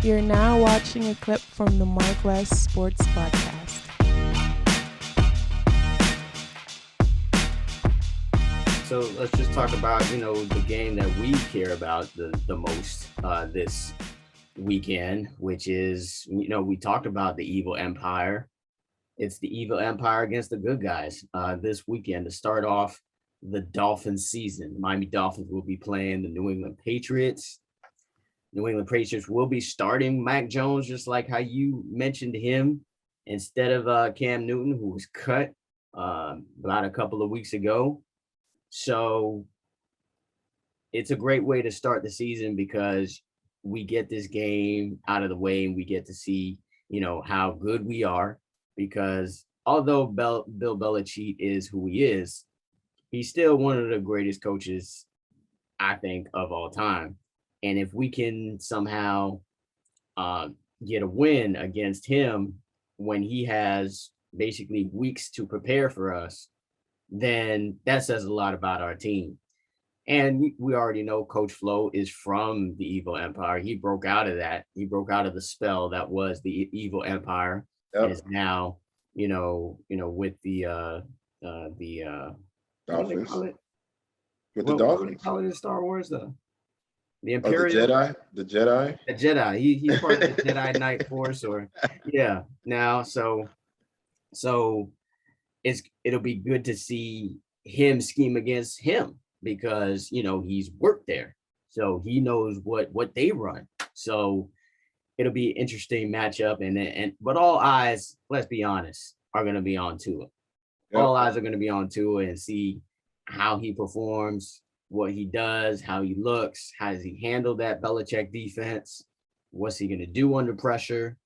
You're now watching a clip from the MarcWes Sports Podcast. So let's just talk about, the game that we care about the most this weekend, which is, we talked about the evil empire. It's the evil empire against the good guys this weekend to start off the Dolphins season. The Miami Dolphins will be playing the New England Patriots. New England Patriots will be starting Mac Jones, just like how you mentioned him, instead of Cam Newton, who was cut about a couple of weeks ago. So it's a great way to start the season because we get this game out of the way and we get to see, how good we are. Because although Bill Belichick is who he is, he's still one of the greatest coaches, I think, of all time. And if we can somehow get a win against him when he has basically weeks to prepare for us, then that says a lot about our team. And we already know Coach Flo is from the evil empire. He broke out of that. He broke out of the spell that was the evil empire. Yep. And is now, with the Dolphins. With the Dolphins. What do they call it in Star Wars, though? The Imperial. The Jedi. The Jedi. He's part of the Jedi Knight Force, yeah. Now, so it'll be good to see him scheme against him because he's worked there, so he knows what they run. So it'll be an interesting matchup, but all eyes, let's be honest, are going to be on Tua. Yep. All eyes are going to be on Tua and see how he performs, what he does, how he looks, how does he handle that Belichick defense? What's he going to do under pressure?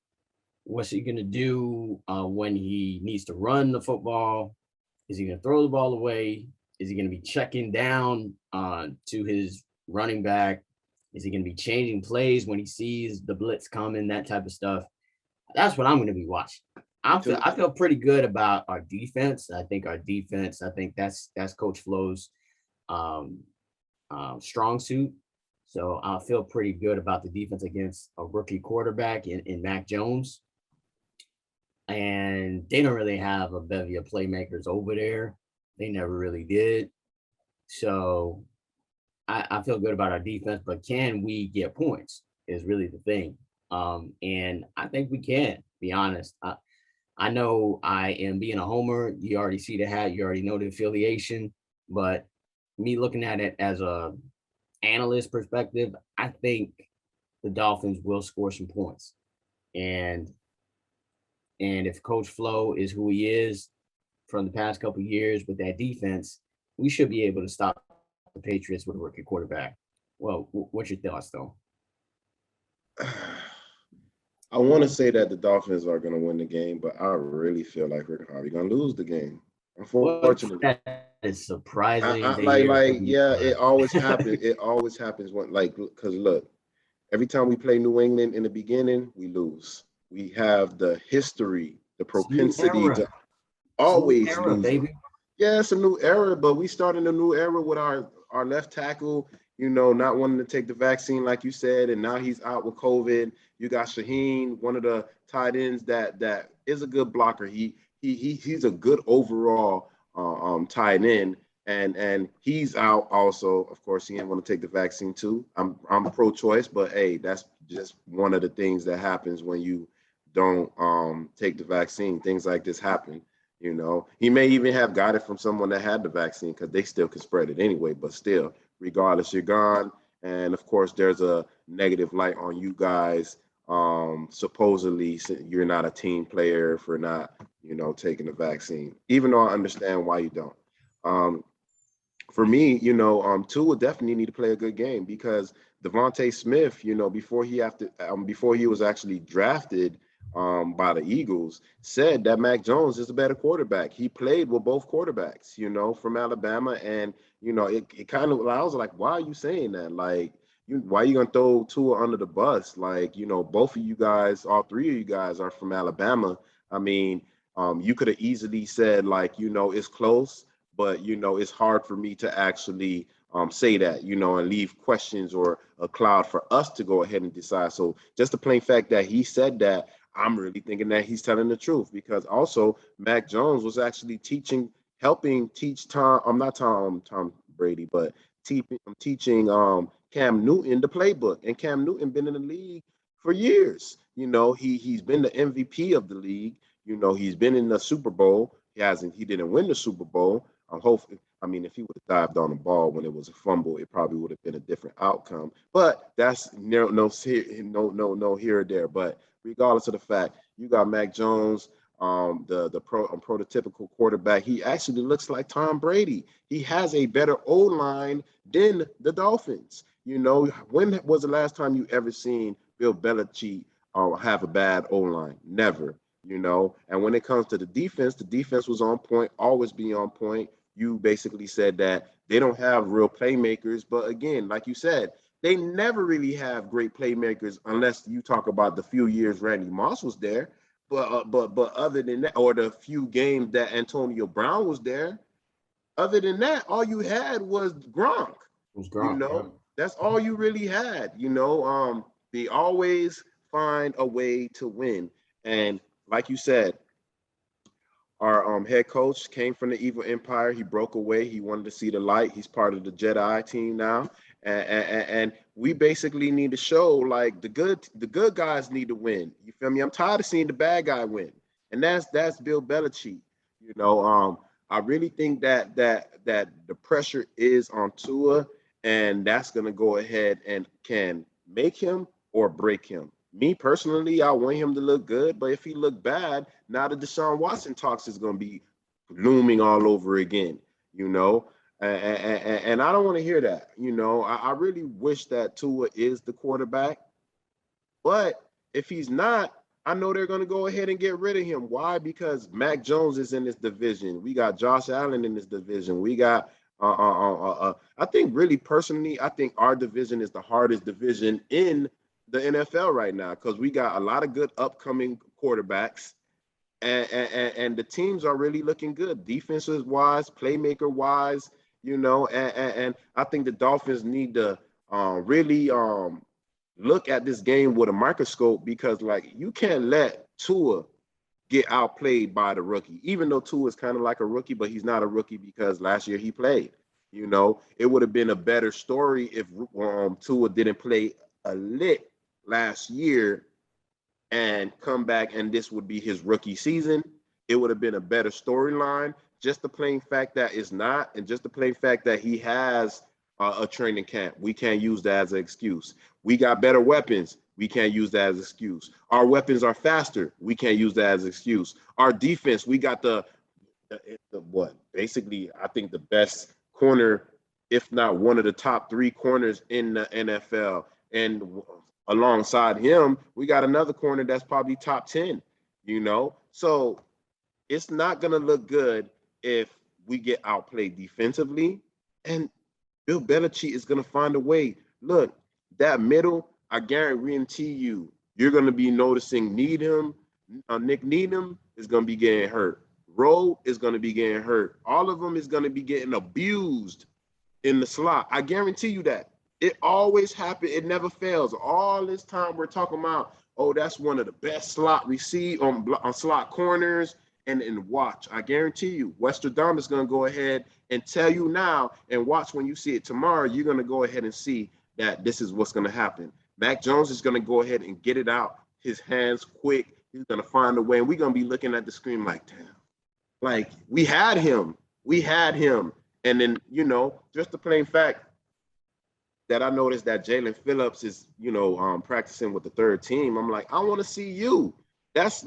What's he going to do when he needs to run the football? Is he going to throw the ball away? Is he going to be checking down to his running back? Is he going to be changing plays when he sees the blitz coming, that type of stuff? That's what I'm going to be watching. I feel pretty good about our defense. I think that's Coach Flo's strong suit. So I feel pretty good about the defense against a rookie quarterback in Mac Jones. And they don't really have a bevy of playmakers over there. They never really did. So I feel good about our defense, but can we get points is really the thing. And I think we can, be honest. I know I am being a homer. You already see the hat. You already know the affiliation. But me looking at it as a analyst perspective, I think the Dolphins will score some points. And if Coach Flo is who he is from the past couple of years with that defense, we should be able to stop the Patriots with a rookie quarterback. Well, what's your thoughts, though? I want to say that the Dolphins are going to win the game, but I really feel like we're probably going to lose the game. Unfortunately, that is surprising. It always happens. It always happens because look, every time we play New England in the beginning, we lose. We have the history, the propensity to always lose. Baby. Yeah, it's a new era, but we started a new era with our left tackle, not wanting to take the vaccine, like you said, and now he's out with COVID. You got Shaheen, one of the tight ends that is a good blocker. He's a good overall tight end, and he's out also. Of course, he didn't want to take the vaccine too. I'm pro-choice, but hey, that's just one of the things that happens when you don't take the vaccine. Things like this happen. He may even have got it from someone that had the vaccine because they still can spread it anyway. But still, regardless, you're gone. And of course, there's a negative light on you guys. Supposedly, you're not a team player for not, taking the vaccine, even though I understand why you don't. For me, Tua would definitely need to play a good game because Devontae Smith, before he was actually drafted by the Eagles, said that Mac Jones is a better quarterback. He played with both quarterbacks, from Alabama. And, it kind of, I was like, why are you saying that? Like, why are you going to throw Tua under the bus? Like, both of you guys, all three of you guys are from Alabama. I mean, you could have easily said, like, it's close, but, it's hard for me to actually say that, and leave questions or a cloud for us to go ahead and decide. So just the plain fact that he said that, I'm really thinking that he's telling the truth, because also Mac Jones was actually helping teach Tom Brady, but teaching Cam Newton the playbook, and Cam Newton been in the league for years. He's been the MVP of the league. He's been in the Super Bowl. He didn't win the Super Bowl. Hopefully, if he would have dived on the ball when it was a fumble, it probably would have been a different outcome. But that's no here or there. But regardless of the fact, you got Mac Jones, the prototypical quarterback. He actually looks like Tom Brady. He has a better O-line than the Dolphins. When was the last time you ever seen Bill Belichick have a bad O-line? Never. And when it comes to the defense was on point, always be on point. You basically said that they don't have real playmakers, but again, like you said, they never really have great playmakers unless you talk about the few years Randy Moss was there. But other than that, or the few games that Antonio Brown was there, other than that, all you had was Gronk. That's all you really had. They always find a way to win. And like you said, our head coach came from the evil empire. He broke away. He wanted to see the light. He's part of the Jedi team now. And we basically need to show, like, the good guys need to win. You feel me? I'm tired of seeing the bad guy win. And that's Bill Belichick. I really think that the pressure is on Tua, and that's going to go ahead and can make him or break him. Me personally, I want him to look good, but if he look bad, now the Deshaun Watson talks is going to be looming all over again, and I don't want to hear that. I really wish that Tua is the quarterback, but if he's not, I know they're going to go ahead and get rid of him. Why? Because Mac Jones is in this division. We got Josh Allen in this division. We got I think really personally, I think our division is the hardest division in the NFL right now, because we got a lot of good upcoming quarterbacks, and the teams are really looking good, defensive wise, playmaker wise, and I think the Dolphins need to really look at this game with a microscope, because like you can't let Tua get outplayed by the rookie, even though Tua is kind of like a rookie, but he's not a rookie because last year he played. It would have been a better story if Tua didn't play a lick last year and come back, and this would be his rookie season. It would have been a better storyline. Just the plain fact that it's not, and just the plain fact that he has a training camp, we can't use that as an excuse. We got better weapons. We can't use that as an excuse. Our weapons are faster. We can't use that as an excuse. Our defense, we got basically, I think the best corner, if not one of the top 3 corners in the NFL. And alongside him, we got another corner that's probably top 10, So it's not going to look good if we get outplayed defensively. And Bill Belichick is going to find a way. Look, that middle, I guarantee you're going to be noticing Needham. Nick Needham is going to be getting hurt. Rowe is going to be getting hurt. All of them is going to be getting abused in the slot. I guarantee you that. It always happens. It never fails. All this time we're talking about, that's one of the best slot receive on slot corners. And watch, I guarantee you, Westerdam is going to go ahead and tell you now, and watch when you see it tomorrow, you're going to go ahead and see that this is what's going to happen. Mac Jones is going to go ahead and get it out his hands quick. He's going to find a way, and we're going to be looking at the screen like, damn, like we had him. And then, just the plain fact that I noticed that Jalen Phillips is, practicing with the third team. I'm like, I want to see you. That's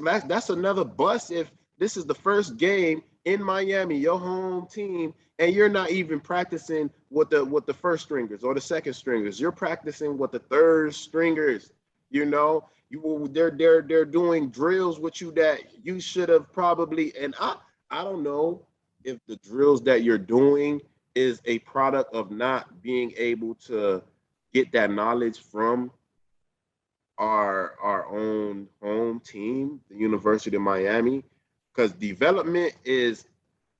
another bust if this is the first game in Miami, your home team, and you're not even practicing with the first stringers or the second stringers. You're practicing with the third stringers. They're doing drills with you that you should have probably. And I don't know if the drills that you're doing is a product of not being able to get that knowledge from our own home team, the University of Miami, because development is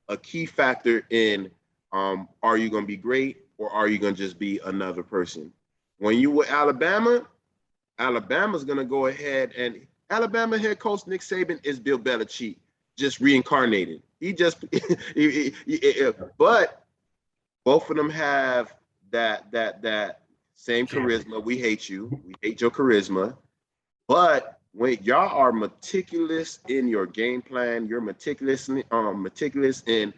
a key factor in are you going to be great or are you going to just be another person? When you with Alabama, Alabama's going to go ahead, and Alabama head coach Nick Saban is Bill Belichick, just reincarnated. He just, but both of them have that same charisma. We hate you. We hate your charisma. But when y'all are meticulous in your game plan, you're meticulous in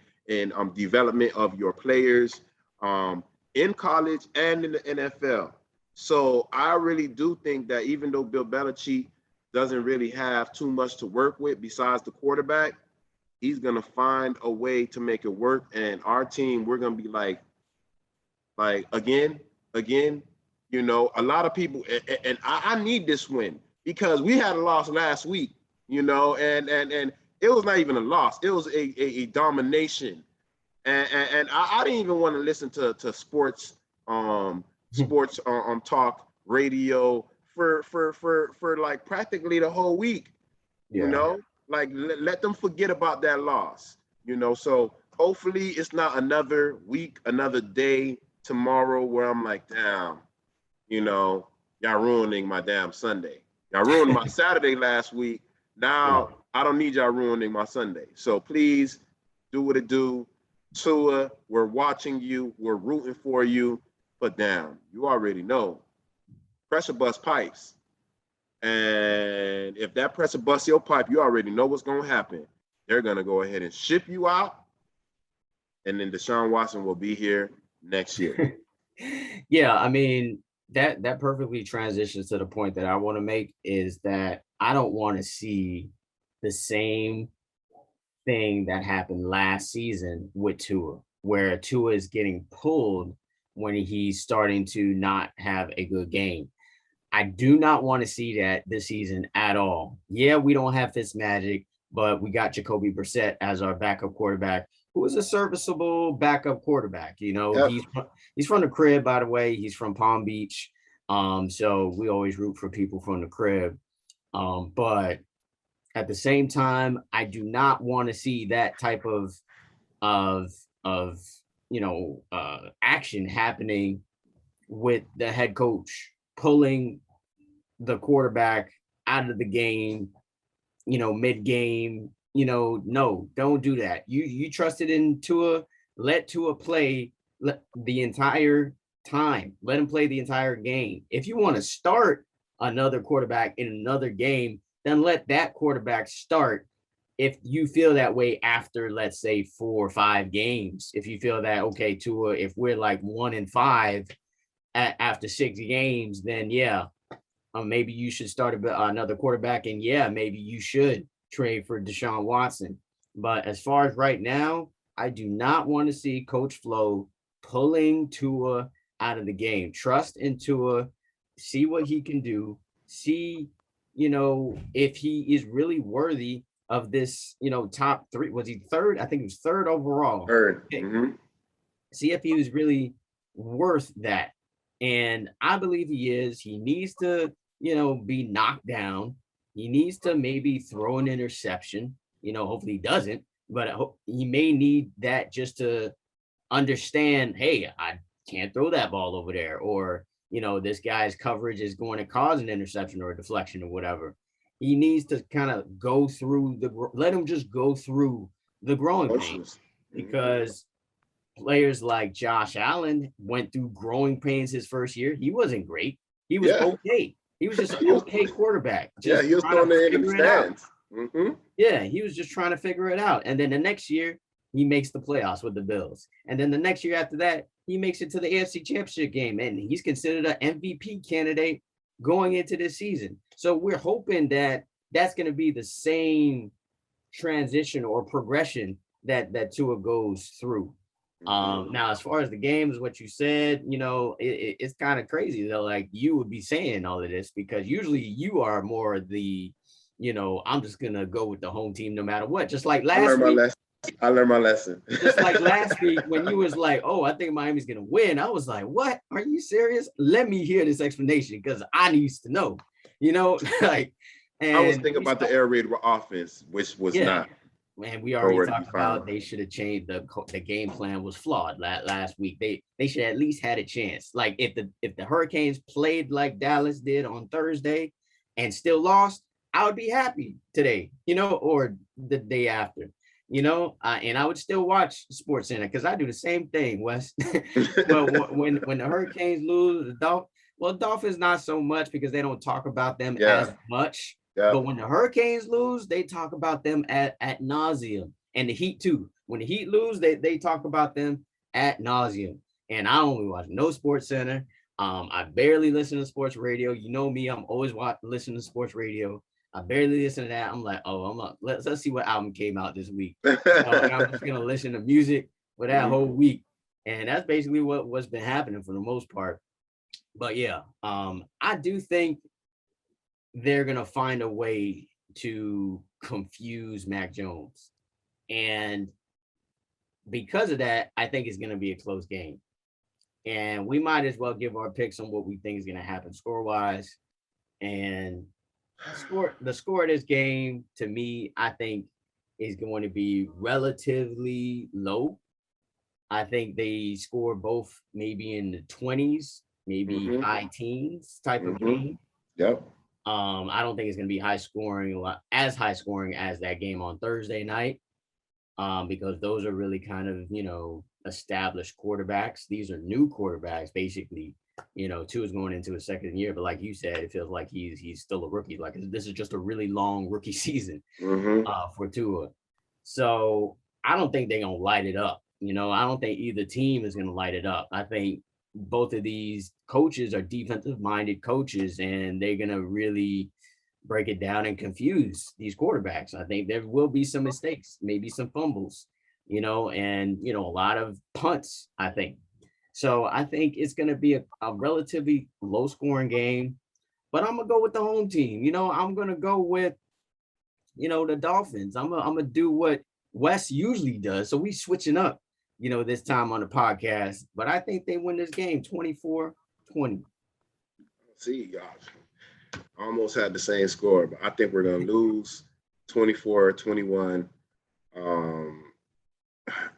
development of your players in college and in the NFL. So I really do think that even though Bill Belichick doesn't really have too much to work with besides the quarterback, he's gonna find a way to make it work. And our team, we're gonna be like again, you know, a lot of people, and I need this win because we had a loss last week, you know, and it was not even a loss, it was a domination. And I didn't even want to listen to sports talk radio for like practically the whole week, you know, like let them forget about that loss, you know. So hopefully it's not another week, another day tomorrow where I'm like, damn, you know, y'all ruining my damn Sunday. Y'all ruined my Saturday last week. Now I don't need y'all ruining my Sunday. So please do what it do. Tua, we're watching you. We're rooting for you. But damn, you already know. Pressure bust pipes. And if that pressure busts your pipe, you already know what's going to happen. They're going to go ahead and ship you out. And then Deshaun Watson will be here next year. Yeah, I mean, that perfectly transitions to the point that I want to make is that I don't want to see the same thing that happened last season with Tua, where Tua is getting pulled when he's starting to not have a good game. I do not want to see that this season at all. Yeah, we don't have Fitzmagic, but we got Jacoby Brissett as our backup quarterback, who is a serviceable backup quarterback. You know, he's from the crib, by the way. He's from Palm Beach. So we always root for people from the crib. But at the same time, I do not want to see that type of action happening with the head coach pulling the quarterback out of the game, you know, mid-game. You know, no, don't do that. You trusted in Tua, let Tua play the entire time. Let him play the entire game. If you want to start another quarterback in another game, then let that quarterback start. If you feel that way after, let's say, 4 or 5 games, if you feel that, okay, Tua, if we're like 1-5 after 6 games, then yeah, maybe you should start another quarterback, and yeah, maybe you should trade for Deshaun Watson. But as far as right now, I do not want to see Coach Flo pulling Tua out of the game. Trust in Tua, see what he can do, see, you know, if he is really worthy of this, you know, top 3. Was he third? I think he was third overall. Third. Mm-hmm. See if he was really worth that. And I believe he is. He needs to, you know, be knocked down. He needs to maybe throw an interception. You know, hopefully he doesn't, but he may need that just to understand, hey, I can't throw that ball over there, or, you know, this guy's coverage is going to cause an interception or a deflection or whatever. He needs to kind of go through let him just go through the growing pains, because players like Josh Allen went through growing pains his first year. He wasn't great. He was okay. He was just an okay quarterback. He was throwing it in the stands. Mm-hmm. Yeah, he was just trying to figure it out. And then the next year, he makes the playoffs with the Bills. And then the next year after that, he makes it to the AFC Championship game. And he's considered an MVP candidate going into this season. So we're hoping that that's going to be the same transition or progression that Tua goes through. Now, as far as the game is what you said, you know, it's kind of crazy though. Like, you would be saying all of this because usually you are more the, you know, I'm just gonna go with the home team no matter what. Just like last week, I learned my lesson. Just like last week when you was like, "Oh, I think Miami's gonna win," I was like, "What? Are you serious? Let me hear this explanation because I need to know." You know, like. And I was thinking about the air raid offense, which was not. And we already Already talked found. about they should have changed the game plan was flawed last week. They should at least had a chance. Like if the Hurricanes played like Dallas did on Thursday and still lost, I would be happy today, or the day after, and I would still watch Sports Center because I do the same thing, Wes. Well, when the Hurricanes lose, Dolphins not so much because they don't talk about them Yeah. as much. Yeah. But when the Hurricanes lose, they talk about them at nauseum, and the Heat too. When the Heat lose, they talk about them at nauseum. And I only watch no Sports Center. I barely listen to sports radio. You know me, I'm always listening to sports radio. I barely listen to that. I'm like, let's see what album came out this week. And I'm just gonna listen to music for that whole week. And that's basically what's been happening for the most part. But yeah, I do think they're going to find a way to confuse Mac Jones. And because of that, I think it's going to be a close game. And we might as well give our picks on what we think is going to happen score-wise. And the score of this game, to me, I think is going to be relatively low. I think they score both maybe in the 20s, maybe high teens type of game. Yep. I don't think it's going to be high scoring as that game on Thursday night, because those are really kind of, established quarterbacks. These are new quarterbacks, basically. Tua is going into his second year, but like you said, it feels like he's still a rookie. Like this is just a really long rookie season for Tua. So I don't think they're going to light it up. I don't think either team is going to light it up. I think both of these coaches are defensive minded coaches, and they're going to really break it down and confuse these quarterbacks. I think there will be some mistakes, maybe some fumbles, and a lot of punts, I think. So I think it's going to be a relatively low scoring game, but I'm going to go with the home team. I'm going to go with, the Dolphins. I'm going to do what Wes usually does. So we switching up, this time on the podcast, but I think they win this game 24-20. See, y'all almost had the same score, but I think we're going to lose 24-21.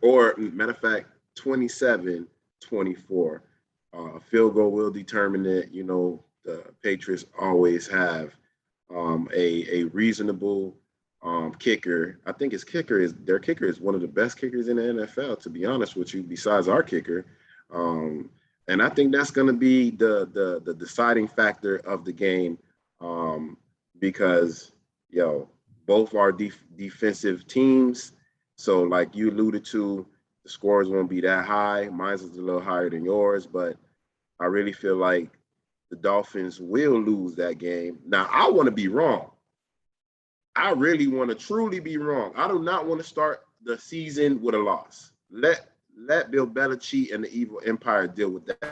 Or matter of fact, 27-24. Field goal will determine it. The Patriots always have a reasonable kicker. I think their kicker is one of the best kickers in the NFL, to be honest with you, besides our kicker. And I think that's going to be the deciding factor of the game, because both are defensive teams. So like you alluded to, the scores won't be that high. Mine's is a little higher than yours, but I really feel like the Dolphins will lose that game. Now, I want to be wrong. I really want to truly be wrong. I do not want to start the season with a loss. Let Bill Belichick and the evil empire deal with that.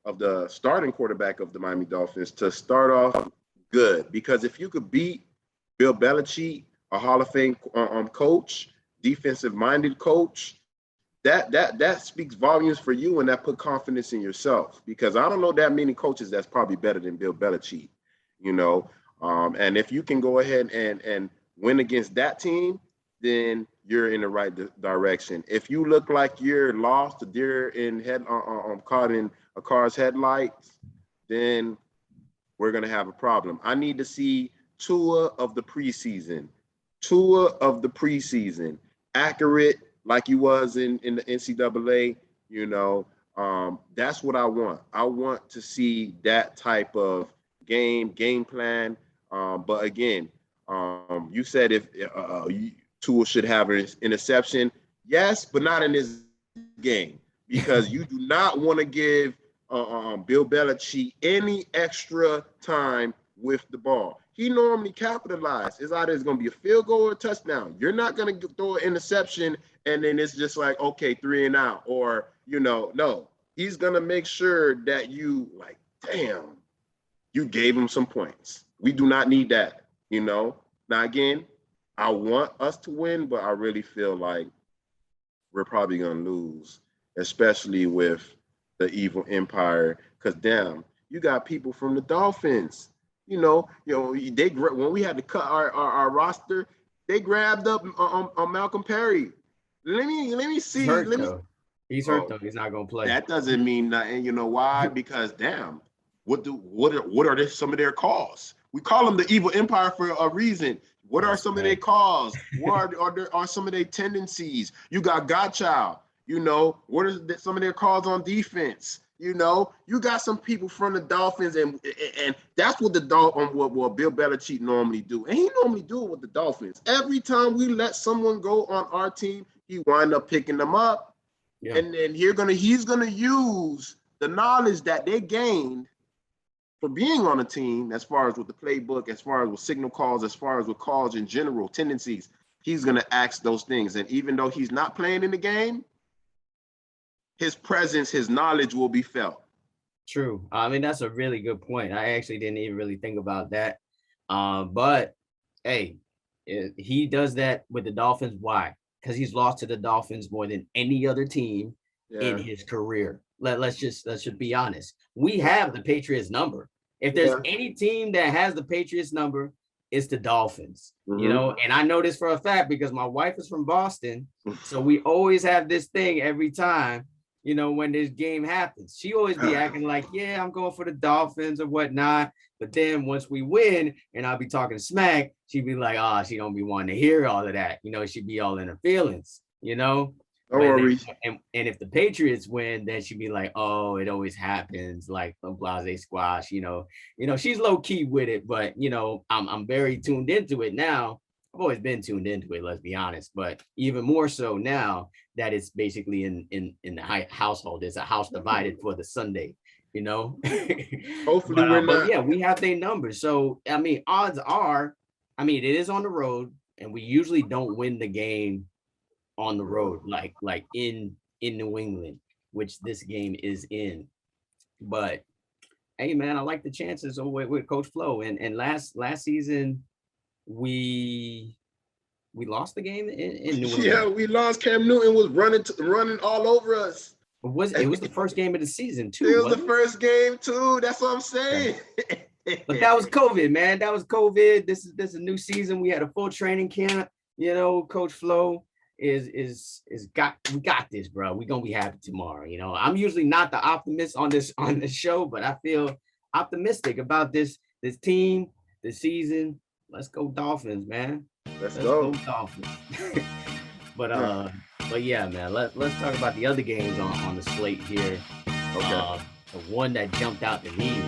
Of the starting quarterback of the Miami Dolphins to start off good, because if you could beat Bill Belichick, a Hall of Fame coach, defensive-minded coach, that speaks volumes for you, and that put confidence in yourself, because I don't know that many coaches that's probably better than Bill Belichick, and if you can go ahead and win against that team, then you're in the right direction. If you look like you're lost, a deer in caught in a car's headlights, then we're going to have a problem. I need to see Tua of the preseason, accurate like he was in the NCAA, that's what I want. I want to see that type of game plan. But again, you said if Tua should have an interception, yes, but not in this game, because you do not want to give Bill Belichick any extra time with the ball. He normally capitalizes. It's either it's going to be a field goal or a touchdown. You're not going to throw an interception and then it's just like, okay, 3 and out. Or, no. He's going to make sure that you, like, damn, you gave him some points. We do not need that, Now, again, I want us to win, but I really feel like we're probably going to lose, especially with the evil empire. Because damn, you got people from the Dolphins. They when we had to cut our roster, they grabbed up on Malcolm Perry. Let me see. He's hurt though. He's hurt though. He's not gonna play. That doesn't mean nothing. You know why? Because damn, what are some of their calls? We call them the evil empire for a reason. What are some of their calls? What are some of their tendencies? You got Godchild. What are some of their calls on defense? You got some people from the Dolphins, and that's what what Bill Belichick normally do. And he normally do it with the Dolphins. Every time we let someone go on our team, he wind up picking them up. Yeah. And then he's gonna use the knowledge that they gained for being on a team, as far as with the playbook, as far as with signal calls, as far as with calls in general, tendencies. He's gonna ask those things. And even though he's not playing in the game, his presence, his knowledge will be felt. True. I mean, that's a really good point. I actually didn't even really think about that. But hey, he does that with the Dolphins. Why? Because he's lost to the Dolphins more than any other team in his career. Let's just be honest. We have the Patriots number. If there's any team that has the Patriots number, it's the Dolphins. Mm-hmm. And I know this for a fact because my wife is from Boston. So we always have this thing every time, when this game happens. She always be acting like, yeah, I'm going for the Dolphins or whatnot. But then once we win and I'll be talking smack, she'd be like, she don't be wanting to hear all of that. She'd be all in her feelings, Don't worry. And if the Patriots win, then she'd be like, oh, it always happens, like a blase squash, she's low key with it, but I'm very tuned into it now. I've always been tuned into it, let's be honest, but even more so now that it's basically in the household. It's a house divided for the Sunday, Hopefully we're not. But yeah, we have their numbers. So, I mean, odds are, it is on the road, and we usually don't win the game on the road, like in New England, which this game is in. But hey, man, I like the chances with Coach Flo. And last season, we lost the game in New England. Yeah, we lost. Cam Newton was running all over us. It was the first game of the season too. It was the first game too. That's what I'm saying. But that was COVID, man. That was COVID. This is a new season. We had a full training camp. Coach Flo we got this, bro. We're gonna be happy tomorrow. I'm usually not the optimist on this show, but I feel optimistic about this team, this season. Let's go Dolphins, man. Let's go Dolphins. But yeah, man, let's talk about the other games on the slate here. Okay. The one that jumped out to me